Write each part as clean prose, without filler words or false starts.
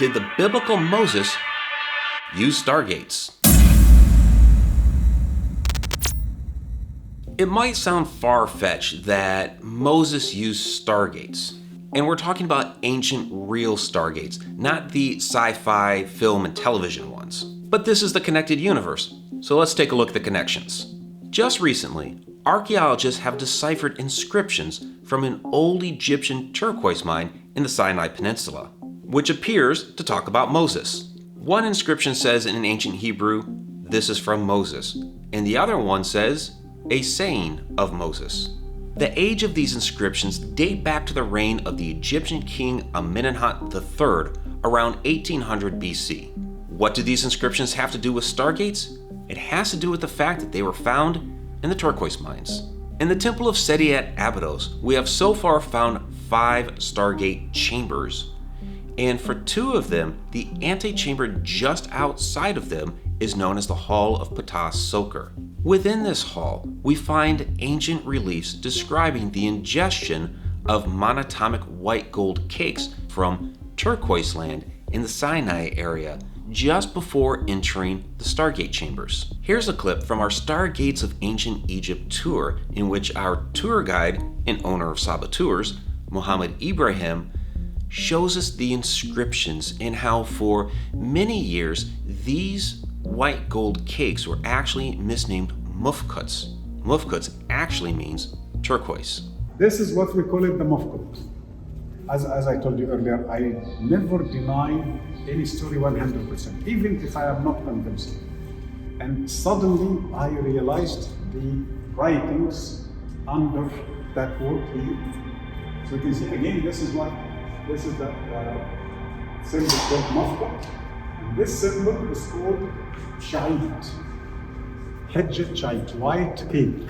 Did the biblical Moses use Stargates? It might sound far-fetched that Moses used Stargates, and we're talking about ancient real Stargates, not the sci-fi film and television ones. But this is the connected universe, so let's take a look at the connections. Just recently, archaeologists have deciphered inscriptions from an old Egyptian turquoise mine in the Sinai Peninsula, which appears to talk about Moses. One inscription says in ancient Hebrew, "This is from Moses," and the other one says, "A saying of Moses." The age of these inscriptions date back to the reign of the Egyptian king Aminahhat III around 1800 BC. What do these inscriptions have to do with Stargates? It has to do with the fact that they were found in the turquoise mines. In the Temple of Seti at Abydos, we have so far found 5 Stargate chambers. And for 2 of them, the antechamber just outside of them is known as the Hall of Ptah Soker. Within this hall, we find ancient reliefs describing the ingestion of monatomic white gold cakes from turquoise land in the Sinai area just before entering the Stargate chambers. Here's a clip from our Stargates of Ancient Egypt tour, in which our tour guide and owner of Saba Tours, Mohammed Ibrahim, shows us the inscriptions and how for many years these white gold cakes were actually misnamed mufkuts. Mufkuts actually means turquoise. This is what we call it, the mufkut. As I told you earlier, I never deny any story 100%, even if I am not convinced. And suddenly I realized the writings under that word here. So you can see again, this is the symbol called mufkut. This symbol is called shait. Hijjat shait, white cake.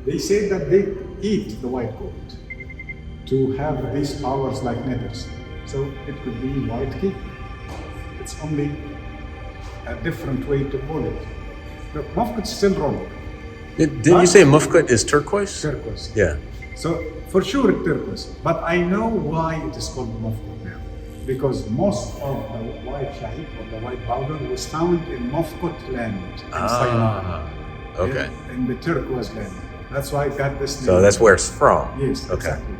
They say that they eat the white gold to have these powers like nethers. So it could be white cake. It's only a different way to call it. The mufkut's still wrong. Didn't you say mufkut is turquoise? Turquoise. Yeah. So for sure it's turquoise, but I know why it is called mufkut now. Because most of the white shahid or the white powder was found in Mufkut land in Sinai. Okay. In the turquoise land. That's why it got this name. So that's where it's from. Yes, okay. Exactly.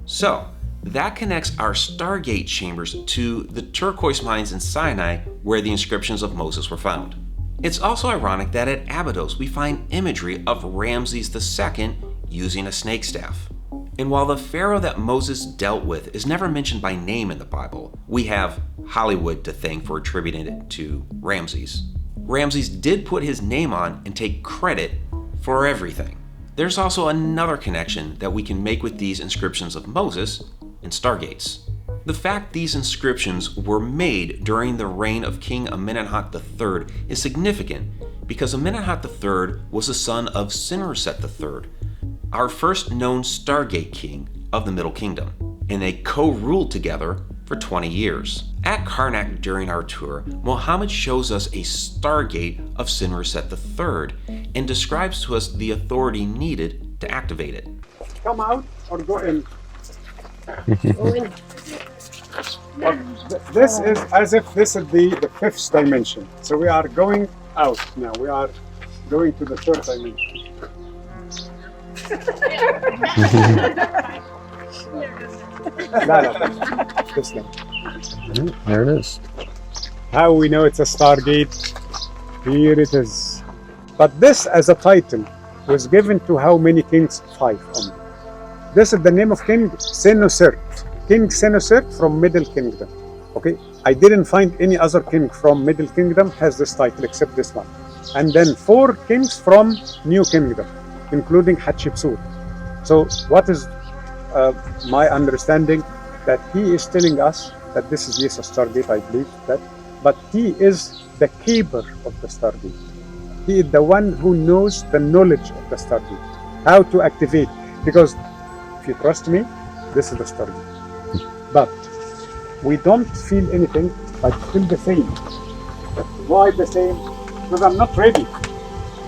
So, that connects our Stargate chambers to the turquoise mines in Sinai where the inscriptions of Moses were found. It's also ironic that at Abydos we find imagery of Ramses II using a snake staff. And while the pharaoh that Moses dealt with is never mentioned by name in the Bible, we have Hollywood to thank for attributing it to Ramses. Ramses did put his name on and take credit for everything. There's also another connection that we can make with these inscriptions of Moses and Stargates. The fact these inscriptions were made during the reign of King Aminahhat III is significant because Aminahhat III was the son of Senusret III, our first known Stargate king of the Middle Kingdom, and they co-ruled together for 20 years. At Karnak during our tour, Mohammed shows us a Stargate of Senusret III and describes to us the authority needed to activate it. Come out or go in. This is as if this is the 5th dimension. So we are going out now. We are going to the 3rd dimension. This one. There it is. How we know it's a Stargate? Here it is. But this as a title was given to how many kings? 5 only. This is the name of King Senusret. King Senusret from Middle Kingdom. Okay, I didn't find any other king from Middle Kingdom has this title except this one. And then 4 kings from New Kingdom, including Hatshepsut. So what is my understanding? That he is telling us that this is yes a Stargate, I believe that, but he is the keeper of the Stargate. He is the one who knows the knowledge of the Stargate, how to activate. Because if you trust me, this is the Stargate. But we don't feel anything, but still the same. Why the same? Because I'm not ready.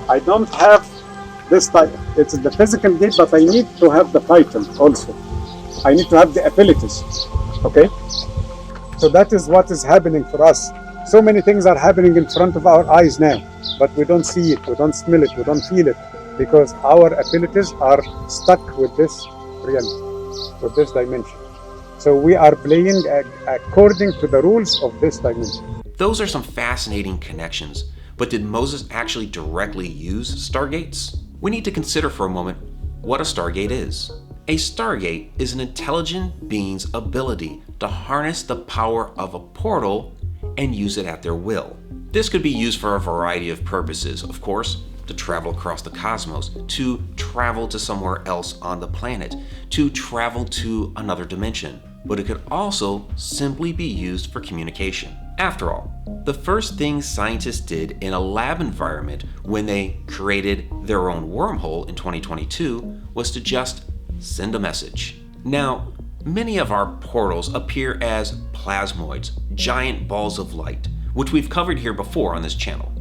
I don't have this title. It's the physical gate, but I need to have the title also. I need to have the abilities. Okay? So that is what is happening for us. So many things are happening in front of our eyes now, but we don't see it, we don't smell it, we don't feel it, because our abilities are stuck with this reality, with this dimension. So we are playing according to the rules of this dimension. Those are some fascinating connections, but did Moses actually directly use Stargates? We need to consider for a moment what a Stargate is. A Stargate is an intelligent being's ability to harness the power of a portal and use it at their will. This could be used for a variety of purposes, of course, to travel across the cosmos, to travel to somewhere else on the planet, to travel to another dimension, but it could also simply be used for communication. After all, the first thing scientists did in a lab environment when they created their own wormhole in 2022 was to just send a message. Now, many of our portals appear as plasmoids, giant balls of light, which we've covered here before on this channel.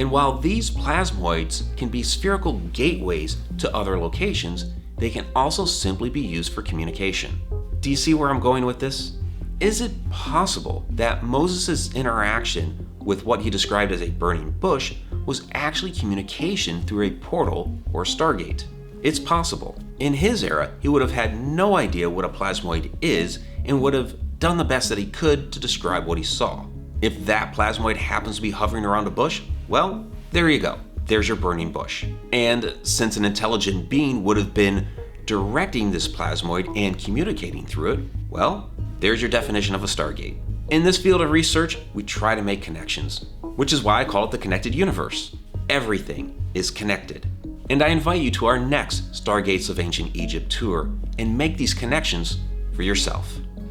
And while these plasmoids can be spherical gateways to other locations, they can also simply be used for communication. Do you see where I'm going with this? Is it possible that Moses' interaction with what he described as a burning bush was actually communication through a portal or Stargate? It's possible. In his era, he would have had no idea what a plasmoid is and would have done the best that he could to describe what he saw. If that plasmoid happens to be hovering around a bush, well, there you go. There's your burning bush. And since an intelligent being would have been directing this plasmoid and communicating through it, well, there's your definition of a Stargate. In this field of research, we try to make connections, which is why I call it the connected universe. Everything is connected. And I invite you to our next Stargates of Ancient Egypt tour and make these connections for yourself.